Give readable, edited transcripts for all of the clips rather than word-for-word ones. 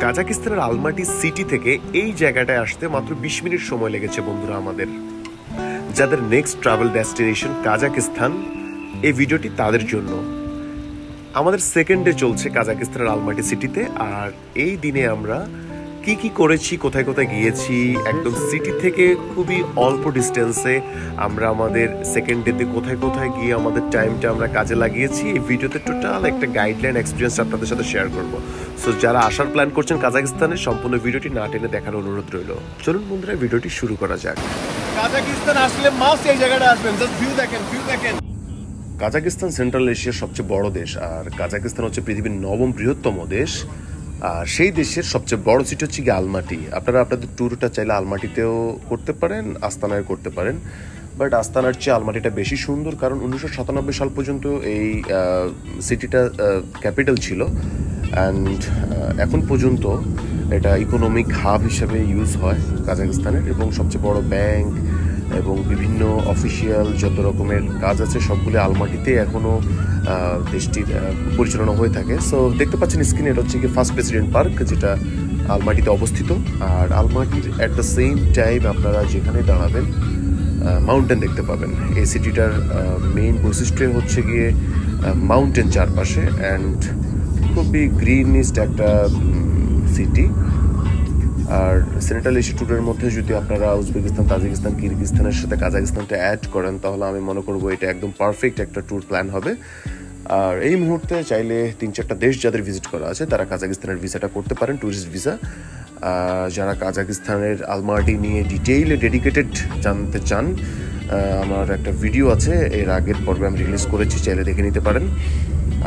কাজাকিস্তানের আলমাটি city থেকে এই জায়গাটায় আসতে মাত্র 20 মিনিট সময় লেগেছে বন্ধুরা আমাদের। যাদের নেক্সট ট্রাভেল ডেস্টিনেশন কাজাকিস্তান, এই ভিডিওটি তাদের জন্য। আমাদের সেকেন্ড ডে চলছে কাজাকিস্তানের আলমাটি সিটিতে। আর এই দিনে আমরা কি কি করেছি, কোথায় কোথায় গিয়েছি, একদম সিটি থেকে খুবই অল্প ডিস্টেন্সে আমরা আমাদের সেকেন্ড ডেতে কোথায় কোথায় গিয়ে আমাদের টাইমটা আমরা কাজে লাগিয়েছি, এই ভিডিওতে টোটাল একটা গাইডলাইন এক্সপিরিয়েন্স আপনাদের সাথে শেয়ার করব। সো যারা আসার প্ল্যান করছেন কাজাকিস্তানে, সম্পূর্ণ ভিডিওটি না টেনে দেখার অনুরোধ রইল। চলুন বন্ধুরা ভিডিওটি শুরু করা যাক। কাজাকিস্তান আসলে মাস্ট এই জায়গাটা আসবেন, জাস্ট ভিউ দেখেন, ভিউ দেখেন। কাজাকিস্তান সেন্ট্রাল এশিয়ার সবচেয়ে বড় দেশ, আর কাজাকিস্তান হচ্ছে পৃথিবীর 9ম বৃহত্তম দেশ। আর সেই দেশের সবচেয়ে বড় সিটি হচ্ছে গিয়ে আলমাটি। আপনারা আপনাদের ট্যুরটা চাইলে আলমাটিতেও করতে পারেন, আস্তানায় করতে পারেন, বাট আস্তানার চেয়ে আলমাটিটা বেশি সুন্দর, কারণ 1997 সাল পর্যন্ত এই সিটিটা ক্যাপিটাল ছিল। অ্যান্ড এখন পর্যন্ত এটা ইকোনমিক হাব হিসেবে ইউজ হয় কাজাকিস্তানের, এবং সবচেয়ে বড় ব্যাংক এবং বিভিন্ন অফিসিয়াল যত রকমের কাজ আছে সবগুলো আলমাটিতে এখনও দেশটির পরিচালনা হয়ে থাকে। সো দেখতে পাচ্ছেন স্ক্রিনে, এটা হচ্ছে কি ফার্স্ট প্রেসিডেন্ট পার্ক, যেটা আলমাটিতে অবস্থিত। আর আলমাটির অ্যাট দ্য সেম টাইম আপনারা যেখানে দাঁড়াবেন মাউন্টেন দেখতে পাবেন। এই সিটিটার মেইন বৈশিষ্ট্য হচ্ছে গিয়ে মাউন্টেন চারপাশে, অ্যান্ড খুবই গ্রিনিস্ট একটা সিটি। আর সেন্ট্রাল এশিয়া ট্যুরের মধ্যে যদি আপনারা উজবেকিস্তান, তাজিকিস্তান, কিরগিস্তানের সাথে কাজাকিস্তানটা অ্যাড করেন, তাহলে আমি মনে করবো এটা একদম পারফেক্ট একটা ট্যুর প্ল্যান হবে। আর এই মুহূর্তে চাইলে 3-4টা দেশ যাদের ভিজিট করা আছে তারা কাজাকিস্তানের ভিসাটা করতে পারেন, ট্যুরিস্ট ভিসা। যারা কাজাকিস্তানের আলমাটি নিয়ে ডিটেইলে ডেডিকেটেড জানতে চান, আমার একটা ভিডিও আছে, এর আগের পর্বে আমি রিলিজ করেছি, চাইলে দেখে নিতে পারেন।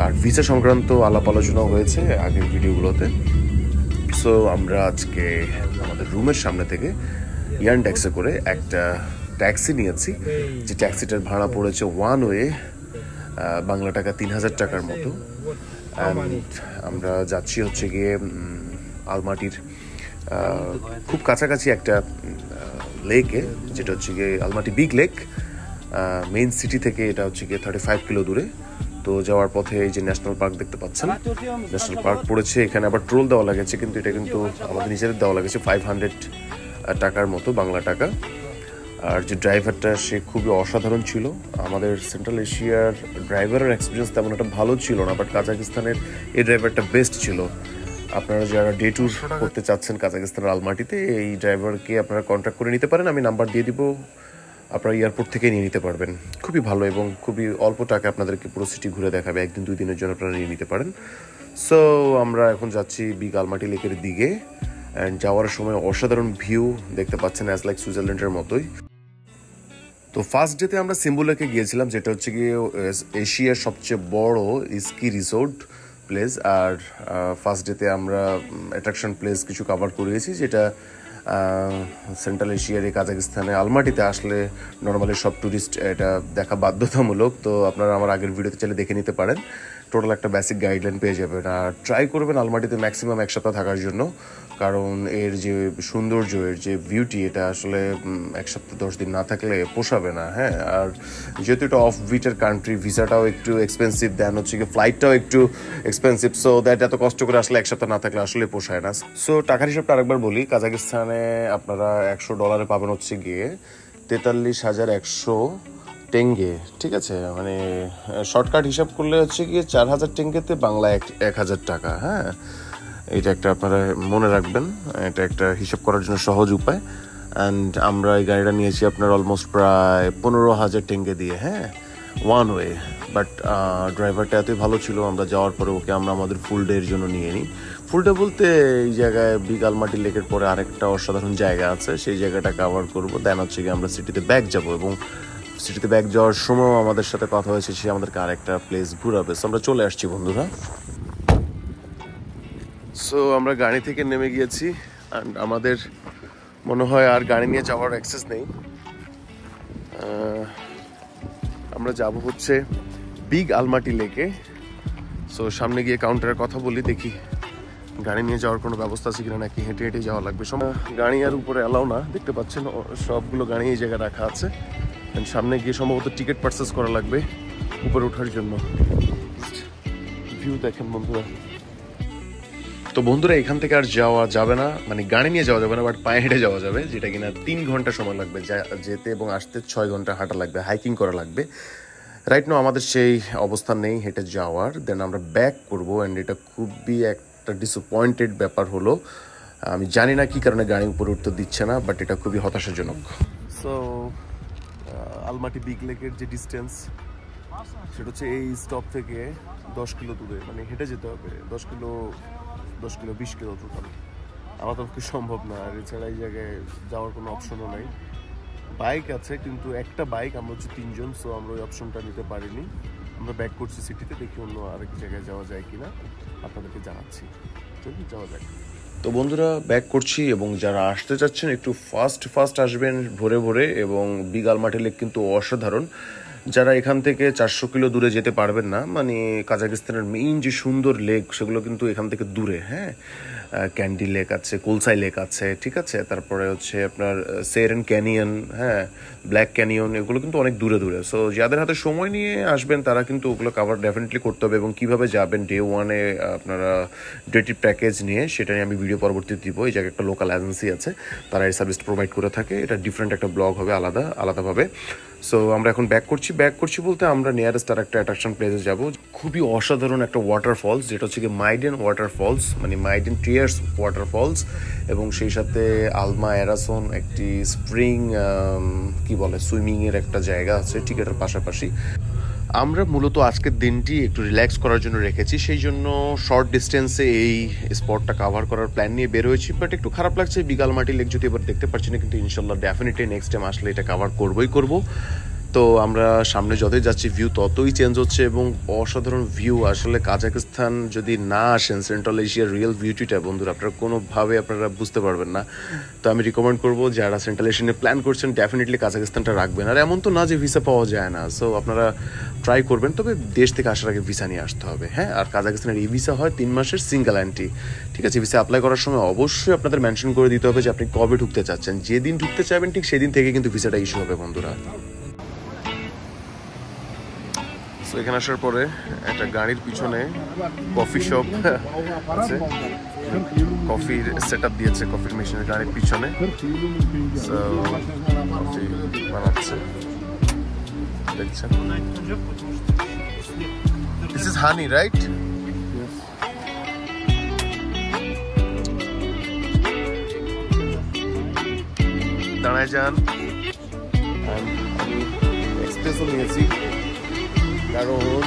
আর ভিসা সংক্রান্ত আলাপ আলোচনাও হয়েছে আগের ভিডিওগুলোতে। সো আমরা আজকে আমাদের রুমের সামনে থেকে ইয়ানডেক্সে করে একটা ট্যাক্সি নিয়েছি, যে ট্যাক্সিটার ভাড়া পড়েছে ওয়ান ওয়ে বাংলা টাকা 3000 টাকার মতো। অ্যান্ড আমরা যাচ্ছি হচ্ছে গিয়ে আলমাটির খুব কাছাকাছি একটা লেকে, যেটা হচ্ছে গিয়ে আলমাটি বিগ লেক। মেইন সিটি থেকে এটা হচ্ছে গিয়ে 35 কিলো দূরে। তো যাওয়ার পথে এই যে ন্যাশনাল পার্ক দেখতে পাচ্ছেন, ন্যাশনাল পার্ক পড়েছে। এখানে আবার টোল দেওয়া লাগেছে, কিন্তু এটা কিন্তু আমাদের নিজেদের দেওয়া লাগেছে 500 টাকার মতো বাংলা টাকা। আর যে ড্রাইভারটা, সে খুবই অসাধারণ ছিল। আমাদের সেন্ট্রাল এশিয়ার ড্রাইভারের এক্সপিরিয়েন্স তেমন একটা ভালো ছিল না, বাট কাজাকিস্তানের এই ড্রাইভারটা বেস্ট ছিল। আপনারা যারা ডে ট্যুর করতে চাচ্ছেন কাজাকিস্তানের আলমাটিতে, এই ড্রাইভারকে আপনারা কন্ট্যাক্ট করে নিতে পারেন। আমি নাম্বার দিয়ে দিব, আপনারা এয়ারপোর্ট থেকে নিয়ে নিতে পারবেন। খুবই ভালো এবং খুবই অল্প টাকা আপনাদেরকে পুরো সিটি ঘুরে দেখাবে। 1-2 দিনের জন্য আপনারা নিয়ে নিতে পারেন। সো আমরা এখন যাচ্ছি বিগ আলমাটি লেকের দিকে, অ্যান্ড যাওয়ার সময় অসাধারণ ভিউ দেখতে পাচ্ছেন, অ্যাজ লাইক সুইজারল্যান্ডের মতোই। তো ফার্স্ট ডেতে আমরা সিম্বু লেকে গিয়েছিলাম, যেটা হচ্ছে গিয়ে এশিয়ার সবচেয়ে বড় স্কি রিসোর্ট প্লেস। আর ফার্স্ট ডেতে আমরা অ্যাট্রাকশন প্লেস কিছু কভার করেছি, যেটা সেন্ট্রাল এশিয়ার এই কাজাকিস্তানে আলমাটিতে আসলে নর্মালি সব ট্যুরিস্ট এটা দেখা বাধ্যতামূলক। তো আপনারা আমার আগের ভিডিওতে চাইলে দেখে নিতে পারেন, টোটাল একটা বেসিক গাইডলাইন পেয়ে যাবেন। আর ট্রাই করবেন আলমাটিতে ম্যাক্সিমাম 1 সপ্তাহ থাকার জন্য, কারণ এর যে সৌন্দর্য, এর যে বিউটি, এটা আসলে 1 সপ্তাহ 10 দিন না থাকলে পোষাবে না। হ্যাঁ, আর যেহেতু এটা অফ বিটের কান্ট্রি, ভিসাটাও একটু এক্সপেন্সিভ, দেন হচ্ছে কি ফ্লাইটটাও একটু এক্সপেন্সিভ। সো দ্যাট এত কষ্ট করে আসলে 1 সপ্তাহ না থাকলে আসলে পোষায় না। সো টাকার হিসাবটা আরেকবার বলি, কাজাকিস্তানে আপনারা $100 পাবেন হচ্ছে গিয়ে 43,100 টেঙ্গে। ঠিক আছে, মানে শর্টকাট হিসাব করলে হচ্ছে গিয়ে 4000 টেঙ্গেতে বাংলা 1000 টাকা। হ্যাঁ, এটা একটা আপনারা মনে রাখবেন, এটা একটা হিসাব করার জন্য সহজ উপায়। অ্যান্ড আমরা এই গাড়িটা নিয়েছি আপনার অলমোস্ট প্রায় 15,000 টেঙ্গে দিয়ে, হ্যাঁ, ওয়ান ওয়ে। বাট ড্রাইভারটা এতই ভালো ছিল, আমরা যাওয়ার পরে ওকে আমরা আমাদের ফুল ডে এর জন্য নিয়ে নিই। ফুল ডে বলতে এই জায়গায় বিগ আলমাটি লেকের পরে আরেকটা অসাধারণ জায়গা আছে, সেই জায়গাটা কভার করবো। দেন হচ্ছে গিয়ে আমরা সিটিতে ব্যাক যাবো, এবং সিটিতে ব্যাক যাওয়ার সময় আমাদের সাথে কথা হয়েছে, সে আমাদেরকে আরেকটা প্লেস ঘুরাবে। সো আমরা চলে আসছি বন্ধুরা। সো আমরা গাড়ি থেকে নেমে গিয়েছি, অ্যান্ড আমাদের মনে হয় আর গাড়ি নিয়ে যাওয়ার অ্যাক্সেস নেই। আমরা যাব হচ্ছে বিগ আলমাটি লেকে। সো সামনে গিয়ে কাউন্টারের কথা বলি, দেখি গাড়ি নিয়ে যাওয়ার কোনো ব্যবস্থা আছে কিনা, নাকি হেঁটে হেঁটে যাওয়া লাগবে। গাড়ি আর উপরে অ্যালাউ না, দেখতে পাচ্ছেন সবগুলো গাড়ি এই জায়গায় রাখা আছে। সামনে গিয়ে সম্ভবত টিকিট পারচেস করা লাগবে উপরে ওঠার জন্য। ভিউ দেখেন বন্ধুরা। তো বন্ধুরা এখান থেকে আর যাওয়া যাবে না, মানে গাড়ি নিয়ে যাওয়া যাবে না, বাট পায়ে হেঁটে যাওয়া যাবে, যেটা কিনা 3 ঘন্টা সময় লাগবে যেতে এবং আসতে 6 ঘন্টা হাঁটা লাগবে, হাইকিং করা লাগবে। রাইট নাও আমাদের সেই অবস্থা নেই হেঁটে যাওয়ার। দেন আমরা ব্যাক করবো, অ্যান্ড এটা খুবই একটা ডিসঅ্যাপয়েন্টেড ব্যাপার হলো। আমি জানি না কি কারণে গাড়ি উপরে উঠতে দিচ্ছে না, বাট এটা খুবই হতাশাজনক। সো আলমাটি বিগ লেকের যে ডিস্টেন্স সেটা হচ্ছে এই স্টপ থেকে 10 কিলো দূরে, মানে হেঁটে যেতে হবে 10 কিলো 20 কিলো টোটাল। আমার তো পক্ষে সম্ভব না, আর এছাড়া এই জায়গায় যাওয়ার কোনো অপশনও নাই। বাইক আছে, কিন্তু একটা বাইক, আমরা হচ্ছে 3 জন, সো আমরা ওই অপশনটা নিতে পারিনি। আমরা ব্যাক করছি সিটিতে, দেখি অন্য আরেক জায়গায় যাওয়া যায় কিনা আপনাদেরকে জানাচ্ছি। চলুন যাওয়া যায়। তো বন্ধুরা ব্যাক করছি, এবং যারা আসতে চাচ্ছেন একটু ফাস্ট আসবেন ভোরে ভোরে, এবং বিগ আলমাটি লেক কিন্তু অসাধারণ। যারা এখান থেকে 400 কিলো দূরে যেতে পারবেন না, মানে কাজাকিস্তানের মেইন যে সুন্দর লেক সেগুলো কিন্তু এখান থেকে দূরে। হ্যাঁ, ক্যান্ডি লেক আছে, কোলসাই লেক আছে, ঠিক আছে, তারপরে হচ্ছে আপনার সেরেন ক্যানিয়ন, হ্যাঁ, ব্ল্যাক ক্যানিয়ন, এগুলো কিন্তু অনেক দূরে দূরে। সো যাদের হাতে সময় নিয়ে আসবেন তারা কিন্তু ওগুলো কাভার ডেফিনেটলি করতে হবে, এবং কীভাবে যাবেন ডে 1-এ আপনারা ডেটি প্যাকেজ নিয়ে, সেটা নিয়ে আমি ভিডিও পরবর্তীতে দিব। এই জায়গায় একটা লোকাল এজেন্সি আছে, তারা এই সার্ভিস প্রোভাইড করে থাকে। এটা ডিফারেন্ট একটা ব্লগ হবে আলাদাভাবে। সো আমরা এখন ব্যাক করছি বলতে আমরা নিয়ারেস্ট আর একটা অ্যাট্রাকশন প্লেসে যাব। খুবই অসাধারণ একটা ওয়াটারফলস, যেটা হচ্ছে কি মাইডেন ওয়াটারফলস, মানে মাইডেন টিয়ার্স ওয়াটারফলস, এবং সেই সাথে আলমা এরাসন একটি স্প্রিং কি বলে সুইমিংয়ের একটা জায়গা আছে ঠিক এটার পাশাপাশি। আমরা মূলত আজকের দিনটি একটু রিল্যাক্স করার জন্য রেখেছি, সেই জন্য শর্ট ডিস্টেন্সে এই স্পটটা কাভার করার প্ল্যান নিয়ে বের হয়েছি। বাট একটু খারাপ লাগছে বিগ আলমাটি লেক যদি এবার দেখতে পাচ্ছি না, কিন্তু ইনশাল্লাহ ডেফিনেটলি নেক্সট টাইম আসলে এটা কাভার করবো। তো আমরা সামনে যতই যাচ্ছি ভিউ ততই চেঞ্জ হচ্ছে, এবং অসাধারণ ভিউ। আসলে কাজাকিস্তান যদি না আসেন, সেন্ট্রাল এশিয়ার রিয়েল বিউটিটা বন্ধুরা আপনারা কোনোভাবে আপনারা বুঝতে পারবেন না। তো আমি রিকমেন্ড করবো যারা সেন্ট্রাল এশিয়ানে প্ল্যান করছেন ডেফিনেটলি কাজাকিস্তানটা রাখবেন। আর এমন তো না যে ভিসা পাওয়া যায় না, সো আপনারা ট্রাই করবেন, তবে দেশ থেকে আসার আগে ভিসা নিয়ে আসতে হবে। হ্যাঁ, আর কাজাকিস্তানের এই ভিসা হয় 3 মাসের সিঙ্গেল এন্ট্রি, ঠিক আছে। ভিসা অ্যাপ্লাই করার সময় অবশ্যই আপনাদের মেনশন করে দিতে হবে যে আপনি কবে ঢুকতে চাচ্ছেন। যেদিন ঢুকতে চাইবেন ঠিক সেদিন থেকে কিন্তু ভিসাটা ইস্যু হবে বন্ধুরা। তো এখানে আসার পরে একটা গাড়ির পিছনে কফি শপ আছে, কফির সেট আপ দিয়েছে কফির মেশিনের গাড়ির পিছনে। কফি বানাচ্ছে দেখছেন। This is honey right? দাঁড়ায় যান। আমি এক্সপ্রেসও নিয়েছি, কারণ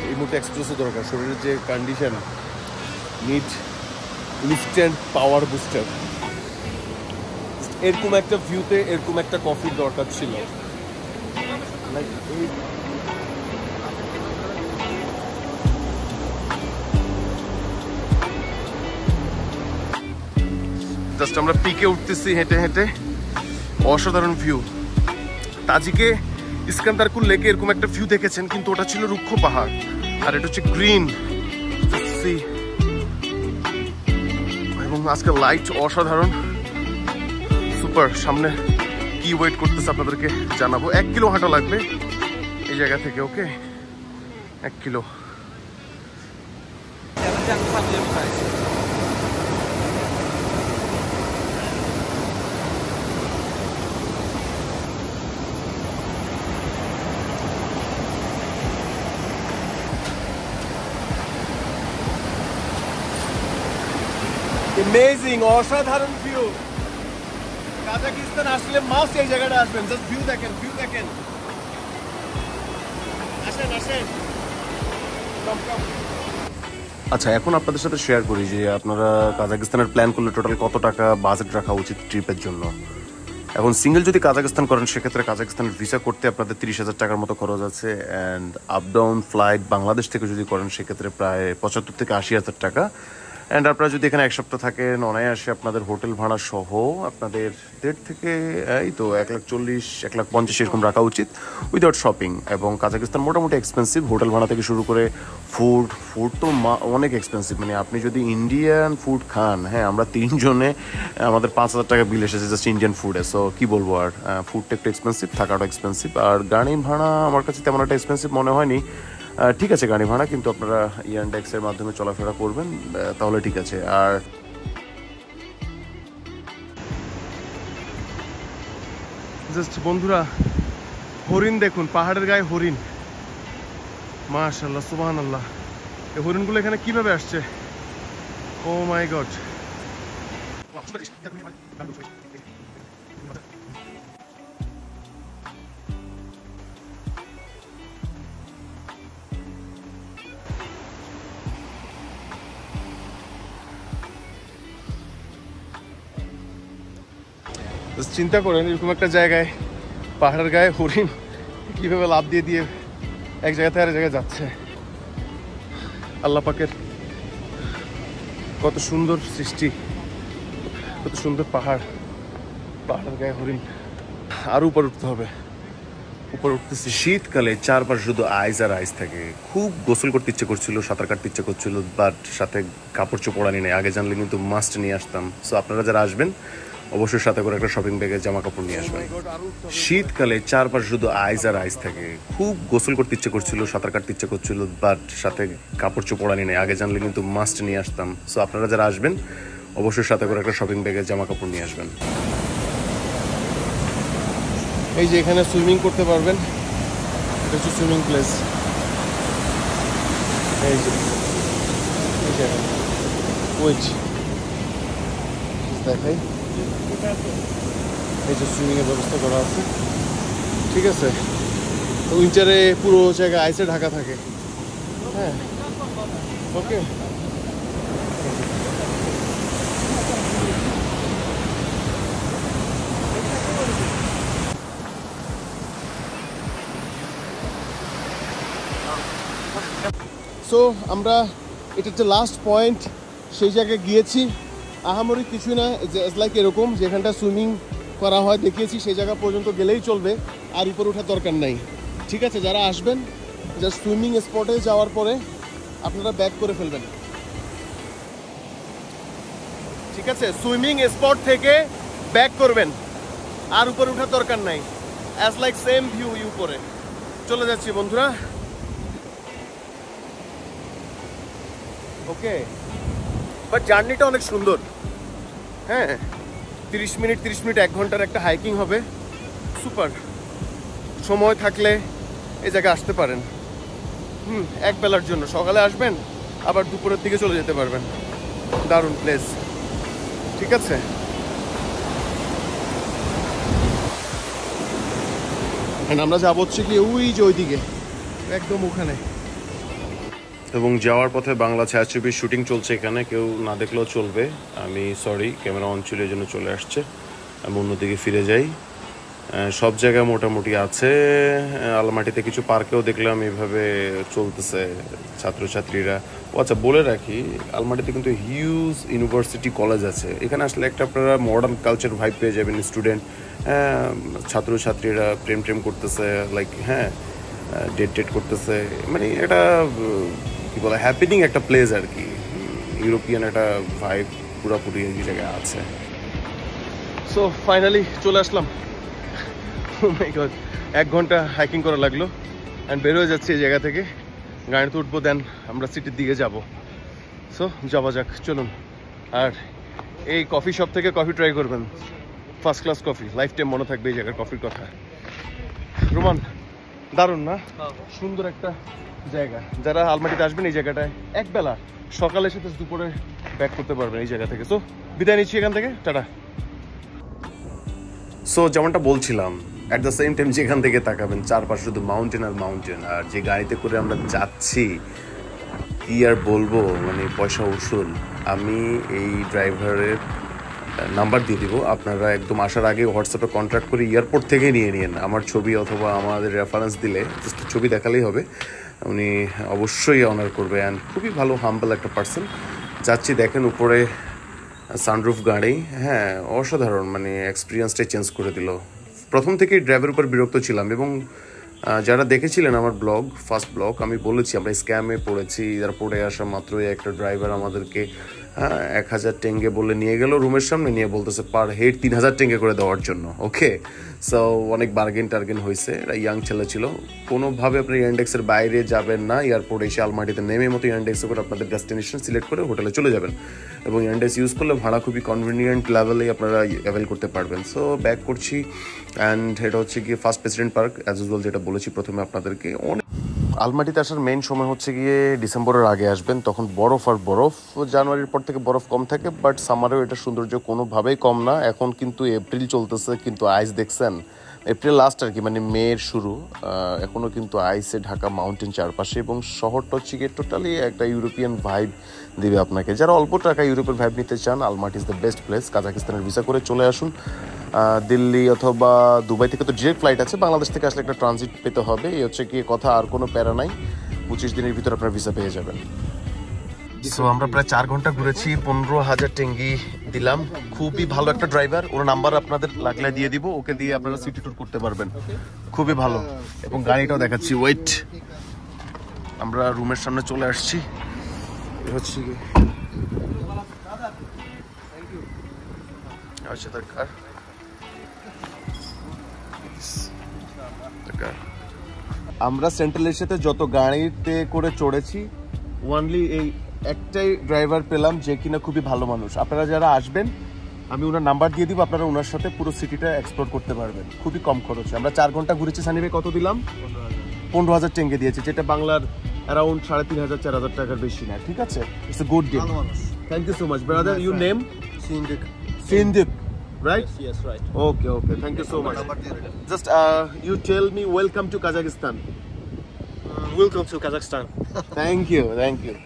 এই মুহূর্তে এক্সপ্রেসও দরকার। শরীরের যে কন্ডিশন নিড ইনস্ট্যান্ট পাওয়ার বুস্টার। এরকম একটা ভিউতে এরকম একটা কফির দরকার ছিল। জাস্ট আমরা পিকে উঠতেছি হেঁটে হেঁটে, অসাধারণ ভিউ। তাজিকে ইস্কান্দারকুল লেকে এরকম একটা ভিউ দেখেছেন, কিন্তু ওটা ছিল রুক্ষ পাহাড়, আর এটা হচ্ছে গ্রিন, এবং আজকে লাইট অসাধারণ, সুপার। সামনে কি ওয়েট করতেছে আপনাদেরকে জানাবো। 1 কিলো হাঁটা লাগবে এই জায়গা থেকে, ওকে 1 কিলো। অ্যামেজিং, অসাধারণ ভিউ। কাজাকিস্তান আসলে মাস্ট এই জায়গাটা আসবেন। জাস্ট ভিউ দেখেন, আসেন। আচ্ছা, এখন আপনাদের সাথে শেয়ার করি যে আপনারা কাজাকিস্তানের প্ল্যান করলে টোটাল কত টাকা বাজেট রাখা উচিত ট্রিপের জন্য। এখন সিঙ্গেল যদি কাজাকিস্তান করেন, সেক্ষেত্রে কাজাকিস্তানের ভিসা করতে আপনাদের 30,000 টাকার মতো খরচ আছে, and up down flight Bangladesh থেকে যদি করেন সেক্ষেত্রে প্রায় 75 থেকে 80,000 টাকা। অ্যান্ড আপনারা যদি এখানে এক সপ্তাহ থাকেন, অনায়াসে আপনাদের হোটেল ভাড়া সহ আপনাদের 1.5 থেকে এই তো 1,40,000 1,50,000 এরকম রাখা উচিত উইদাউট শপিং। এবং কাজাকিস্তান মোটামুটি এক্সপেন্সিভ, হোটেল ভাড়া থেকে শুরু করে ফুড তো অনেক এক্সপেন্সিভ। মানে আপনি যদি ইন্ডিয়ান ফুড খান, হ্যাঁ, আমরা 3 জনে আমাদের 5,000 টাকা বিল এসেছে জাস্ট ইন্ডিয়ান ফুডে। সো কী বলবো, আর ফুডটা একটু এক্সপেন্সিভ, থাকাটা এক্সপেন্সিভ। আর গাড়ি ভাড়া আমার কাছে তেমন একটা এক্সপেন্সিভ মনে হয়নি, ঠিক আছে গাড়ি ভাড়া, কিন্তু আপনারা ইয়ান্ডেক্সের মাধ্যমে চলাফেরা করবেন, তাহলে ঠিক আছে। আর জাস্ট বন্ধুরা, হরিণ দেখুন, পাহাড়ের গায়ে হরিণ, মাশাআল্লাহ সুবহানাল্লাহ। এই হরিণগুলো এখানে কিভাবে আসছে? ও মাই গড। চিন্তা করেন এরকম একটা জায়গায় পাহাড়ের গায়ে হরিণ কিভাবে লাফ দিয়ে দিয়ে এক জায়গা থেকে আরেক জায়গায় যাচ্ছে। আল্লাহ পাকের কত সুন্দর সৃষ্টি, কত সুন্দর পাহাড়, পাহাড়ের গায়ে হরিণ। আরো উপরে উঠতে হবে, উপরে উঠতেছি। শীতকালে চারপাশ শুধু আইস আর আইস থাকে। খুব গোসল করতে ইচ্ছে করছিল, সাঁতার কাটতে ইচ্ছে করছিল, বাট সাথে কাপড় চোপড় আনি নেই। আগে জানলে কিন্তু মাস্ট নিয়ে আসতাম। সো আপনারা যারা আসবেন অবশ্যই সাথে করে একটা শপিং ব্যাগে জামা কাপড় নিয়ে আসবেন। শীতকালে চারপাশ শুধু আইস আর আইস থাকে। খুব গোসল করতে ইচ্ছে করছিল, সাঁতার কাটতে ইচ্ছে করছিল, বাট সাথে কাপড় চোপড় আনি নেই। আগে জানলে কিন্তু মাস্ট নিয়ে আসতাম। সো আপনারা যারা আসবেন অবশ্যই সাথে করে একটা শপিং ব্যাগে জামা কাপড় নিয়ে আসবেন। এই যে এখানে সুইমিং করতে পারবেন, এটা হচ্ছে সুইমিং প্লেস। এই যে ওয়েট দেখাই, এই যে সুইমিং এর ব্যবস্থা করা আছে, ঠিক আছে। উইন্টারে পুরো জায়গা আইসে ঢাকা থাকে। হ্যাঁ, ওকে। সো আমরা, এটা হচ্ছে লাস্ট পয়েন্ট, সেই জায়গায় গিয়েছি। আহামরি কিছুই না, লাইক এরকম যেখানটা সুইমিং করা হয় দেখিয়েছি, সেই জায়গা পর্যন্ত গেলেই চলবে, আর উপরে ওঠার দরকার নাই। ঠিক আছে, যারা আসবেন জাস্ট সুইমিং স্পটে যাওয়ার পরে আপনারা ব্যাক করে ফেলবেন। ঠিক আছে, সুইমিং স্পট থেকে ব্যাক করবেন, আর উপরে ওঠার দরকার নাই। অ্যাজ লাইক সেম ভিউ উপরে চলে যাচ্ছি বন্ধুরা। ওকে, বাট জার্নিটা অনেক সুন্দর। হ্যাঁ, 30 মিনিট 1 ঘন্টার একটা হাইকিং হবে। সুপার। সময় থাকলে এই জায়গায় আসতে পারেন। এক বেলার জন্য সকালে আসবেন, আবার দুপুরের দিকে চলে যেতে পারবেন। দারুণ প্লেস। ঠিক আছে, আমরা যাবো হচ্ছে কি ওই যে ওইদিকে, একদম ওখানে। এবং যাওয়ার পথে বাংলা ছায়াছবির শুটিং চলছে এখানে, কেউ না দেখলেও চলবে। আমি সরি, ক্যামেরা অন ছিল এই জন্য চলে আসছে। আমি অন্যদিকে ফিরে যাই। সব জায়গায় মোটামুটি আছে। আলমাটিতে কিছু পার্কেও দেখলাম এইভাবে চলতেছে ছাত্রছাত্রীরা। ও আচ্ছা, বলে রাখি, আলমাটিতে কিন্তু হিউজ ইউনিভার্সিটি কলেজ আছে। এখানে আসলে একটা আপনারা মডার্ন কালচার ভাইব পেয়ে যাবেন। স্টুডেন্ট, ছাত্রছাত্রীরা প্রেম করতেছে, লাইক হ্যাঁ, ডেট করতেছে, মানে এটা কি বলে হ্যাপেনিং একটা প্লেস আর কি। ইউরোপিয়ান একটা ভাইব পুরোপুরি এই জায়গায় আছে। সো ফাইনালি চলে আসলাম। Oh my God, 1 ঘন্টা হাইকিং করা লাগলো, অ্যান্ড বের হয়ে যাচ্ছি এই জায়গা থেকে। গাড়িতে উঠবো, দেন আমরা সিটির দিকে যাব। সো যাওয়া যাক, চলুন। আর এই কফি শপ থেকে কফি ট্রাই করবেন, first class coffee. Life time মনে থাকবে এই জায়গার কফির কথা। রোমান, দারুণ না? সুন্দর একটা জায়গা। যারা আলমাটিতে আসবেন এই জায়গাটায় একবেলা সকালে সাথে দুপুরে ব্যাক করতে পারবেন এই জায়গা থেকে। সো বিদায় নিচ্ছি এখান থেকে, টাটা। সো যেমনটা বলছিলাম, অ্যাট দ্য সেম টাইম যেখান থেকে তাকাবেন চারপাশ শুধু মাউন্টেন আর মাউন্টেন। আর যে গাড়িতে করে আমরা যাচ্ছি, কি আর বলবো, মানে পয়সা উসুল। আমি এই ড্রাইভারের নাম্বার দিয়ে দিব, আপনারা একদম আসার আগে হোয়াটসঅ্যাপে কন্ট্যাক্ট করে এয়ারপোর্ট থেকে নিয়ে নিন। আমার ছবি অথবা আমাদের রেফারেন্স দিলে জাস্ট ছবি দেখালেই হবে, উনি অবশ্যই অনার করবে। অ্যান্ড খুবই ভালো হাম্বল একটা পার্সন। যাচ্ছি, দেখেন উপরে সানরুফ গাড়ি, হ্যাঁ অসাধারণ, মানে এক্সপিরিয়েন্সটাই চেঞ্জ করে দিল। প্রথম থেকেই ড্রাইভের উপর বিরক্ত ছিলাম, এবং যারা দেখেছিলেন আমার ব্লগ, ফার্স্ট ব্লগ, আমি বলেছি আমরা স্ক্যামে পড়েছি। এয়ারপোর্টে আসা মাত্রই একটা ড্রাইভার আমাদেরকে হ্যাঁ 1000 টেঙ্গে বলে নিয়ে গেল রুমের সামনে, নিয়ে বলতেছে পার হেড 3000 টেঙ্গে করে দেওয়ার জন্য। ওকে, সো অনেক বার্গেন টার্গেন হয়েছে। এটা ইয়াং ছেলে ছিল। কোনোভাবে আপনি ইয়ান্ডেক্সের বাইরে যাবেন না, এয়ারপোর্টে এসে আলমাটিতে নেমে মতো ইয়ান্ডেক্সে করে আপনাদের ডেস্টিনেশন সিলেক্ট করে হোটেলে চলে যাবেন, এবং ইয়ান্ডেক্স ইউজ করলে ভাড়া খুবই কনভিনিয়েন্ট লেভেলে আপনারা অ্যাভেল করতে পারবেন। সো ব্যাক করছি, অ্যান্ড এটা হচ্ছে গিয়ে first president park as usual, যেটা বলেছি প্রথমে আপনাদেরকে। অনেক আলমাটিতে আসার মেইন সময় হচ্ছে গিয়ে ডিসেম্বরের আগে আসবেন, তখন বরফ আর বরফ। জানুয়ারির পর থেকে বরফ কম থাকে, বাট সামারেও এটা সৌন্দর্য কোনোভাবেই কম না। এখন কিন্তু এপ্রিল চলতেছে, কিন্তু আইস দেখছেন, এপ্রিল লাস্ট আর কি, মানে মেয়ের শুরু, এখনও কিন্তু আইসে ঢাকা মাউন্টেন চারপাশে, এবং শহরটা হচ্ছে গিয়ে টোটালি একটা ইউরোপিয়ান ভাইব দিবে আপনাকে। যারা অল্প টাকা ইউরোপের ভাইব নিতে চান, Almaty is the best place. কাজাকিস্তানের ভিসা করে চলে আসুন। দিল্লি অথবা দুবাই থেকে তো ডিরেক্ট ফ্লাইট আছে, বাংলাদেশ থেকে আসলে একটা ট্রানজিট পেতে হবে। এই হচ্ছে কি কথা, আর কোনো প্যারা নাই। 25 দিনের ভিতর আপনার ভিসা পেয়ে যাবেন। সো আমরা প্রায় 4 ঘন্টা ঘুরেছি, 15,000 টেঙ্গি দিলাম। খুবই ভালো একটা ড্রাইভার, ওর নাম্বার আপনাদের লাগলে দিয়ে দিব, ওকে দিয়ে আপনারা সিটি ট্যুর করতে পারবেন। খুবই ভালো, এবং গাড়িটাও দেখাচ্ছি। ওয়েট, আমরা রুমের সামনে চলে আসছি। হচ্ছে তার কার আমরা সেন্ট্রাল এশিয়াতে যত গাড়িতে করে চড়েছি, ওয়ানলি এই একটাই ড্রাইভার পেলাম যে কিনা খুবই ভালো মানুষ। আপনারা যারা আসবেন, আমি ওনার নাম্বার দিয়ে দিব, আপনারা ওনার সাথে পুরো সিটিটা এক্সপ্লোর করতে পারবেন খুবই কম খরচে। আমরা 4 ঘন্টা ঘুরেছি। সানি ভাই কত দিলাম? 15,000 টেঙ্গে দিয়েছে, যেটা বাংলার অ্যারাউন্ড 3,500-4,000 টাকার বেশি না। ঠিক আছে, it's a good deal. Thank you so much brother. Your name? Sandeep, right? Yes, right. Okay, thank you so much. Just you tell me, welcome to Kazakhstan. Welcome to Kazakhstan. Thank you.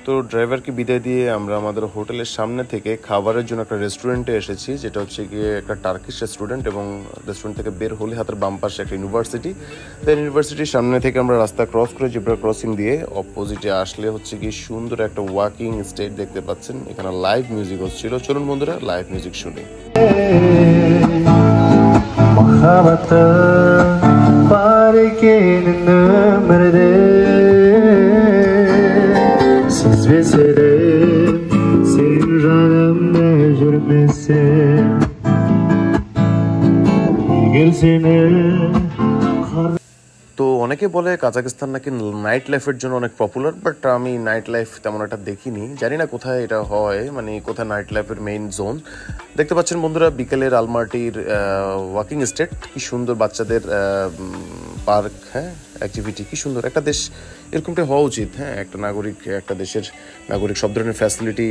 তো ড্রাইভারকে বিদায় দিয়ে আমরা আমাদের হোটেলের সামনে থেকে খাবারের জন্য একটা রেস্টুরেন্টে এসেছি, যেটা হচ্ছে গিয়ে একটা টার্কিশ রেস্টুরেন্ট, এবং রেস্টুরেন্ট থেকে বের হলে হাতের বাম পাশে একটা ইউনিভার্সিটি। তো ইউনিভার্সিটির সামনে থেকে আমরা রাস্তা ক্রস করে জিব্রা ক্রসিং দিয়ে অপোজিটে আসলে হচ্ছে গিয়ে সুন্দর একটা ওয়াকিং স্টেট দেখতে পাচ্ছেন। এখানে লাইভ মিউজিক হচ্ছিল। চলুন বন্ধুরা লাইভ মিউজিক শুনি। তো অনেকে বলে কাজাকিস্তান নাকি নাইট লাইফের জন্য অনেক পপুলার, বাট আমি নাইট লাইফ তেমন একটা দেখিনি, জানি না কোথায় এটা হয়, মানে কোথায় নাইট লাইফের মেইন জোন। দেখতে পাচ্ছেন বন্ধুরা বিকেলের আলমাটির ওয়াকিং স্টেট, কি সুন্দর বাচ্চাদের পার্ক, হ্যাঁ অ্যাক্টিভিটি, কি সুন্দর। একটা দেশ এরকমটা হওয়া উচিত। হ্যাঁ, একটা দেশের নাগরিক সব ধরনের ফ্যাসিলিটি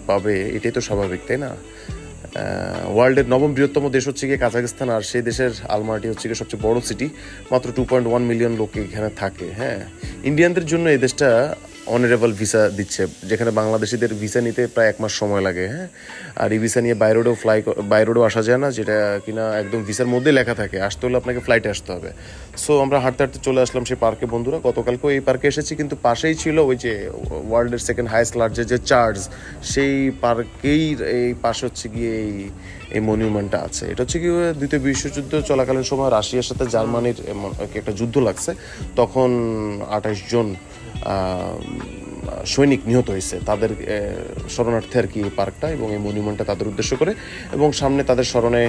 পাবে, এটাই তো স্বাভাবিক, তাই না? ওয়ার্ল্ডের 9ম বৃহত্তম দেশ হচ্ছে গিয়ে কাজাকিস্তান, আর সেই দেশের আলমাটি হচ্ছে গিয়ে সবচেয়ে বড় সিটি। মাত্র 2.1 মিলিয়ন লোক এখানে থাকে। হ্যাঁ, ইন্ডিয়ানদের জন্য এই দেশটা অনারেবল ভিসা দিচ্ছে, যেখানে বাংলাদেশিদের ভিসা নিতে প্রায় 1 মাস সময় লাগে। হ্যাঁ, আর এই ভিসা নিয়ে বাই রোডেও আসা যায় না, যেটা কিনা একদম ভিসার মধ্যে লেখা থাকে, আসতে হলে আপনাকে ফ্লাইটে আসতে হবে। সো আমরা হাঁটতে হাঁটতে চলে আসলাম সেই পার্কে বন্ধুরা। গতকালকেও এই পার্কে এসেছি, কিন্তু পাশেই ছিল ওই যে ওয়ার্ল্ডের সেকেন্ড হাইয়েস্ট লার্জেস্ট যে চার্চ, সেই পার্কেই এই পাশে হচ্ছে গিয়ে এই মনিউমেন্টটা আছে। এটা হচ্ছে কি দ্বিতীয় বিশ্বযুদ্ধ চলাকালীন সময় রাশিয়ার সাথে জার্মানির একটা যুদ্ধ লাগছে, তখন 28 জন সৈনিক নিহত হয়েছে, তাদের শরণার্থে আর কি এই পার্কটা, এবং এই মনিউমেন্টটা তাদের উদ্দেশ্য করে, এবং সামনে তাদের স্মরণে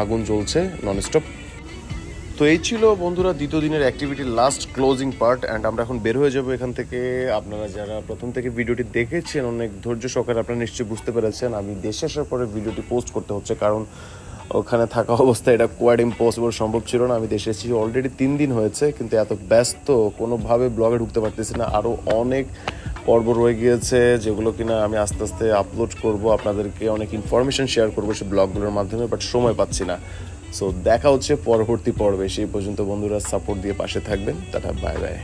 আগুন জ্বলছে ননস্টপ। তো এই ছিল বন্ধুরা দ্বিতীয় দিনের অ্যাক্টিভিটির লাস্ট ক্লোজিং পার্ট, অ্যান্ড আমরা এখন বের হয়ে যাবো এখান থেকে। আপনারা যারা প্রথম থেকে ভিডিওটি দেখেছেন, অনেক ধৈর্য সহকারে আপনারা নিশ্চয়ই বুঝতে পেরেছেন আমি দেশে আসার পরে ভিডিওটি পোস্ট করতে হচ্ছে, কারণ ওখানে থাকা অবস্থায় এটা কোয়াইট ইম্পসিবল, সম্ভব ছিল না। আমি দেশে এসেছি অলরেডি 3 দিন হয়েছে, কিন্তু এত ব্যস্ত কোনোভাবে ব্লগে ঢুকতে পারতেছি না। আরও অনেক পর্ব রয়ে গিয়েছে, যেগুলো কিনা আমি আস্তে আস্তে আপলোড করব, আপনাদেরকে অনেক ইনফরমেশন শেয়ার করবো সেই ব্লগগুলোর মাধ্যমে, বাট সময় পাচ্ছি না। সো দেখা হচ্ছে পরবর্তী পর্বে। সেই পর্যন্ত বন্ধুরা সাপোর্ট দিয়ে পাশে থাকবেন। Tata, bye bye.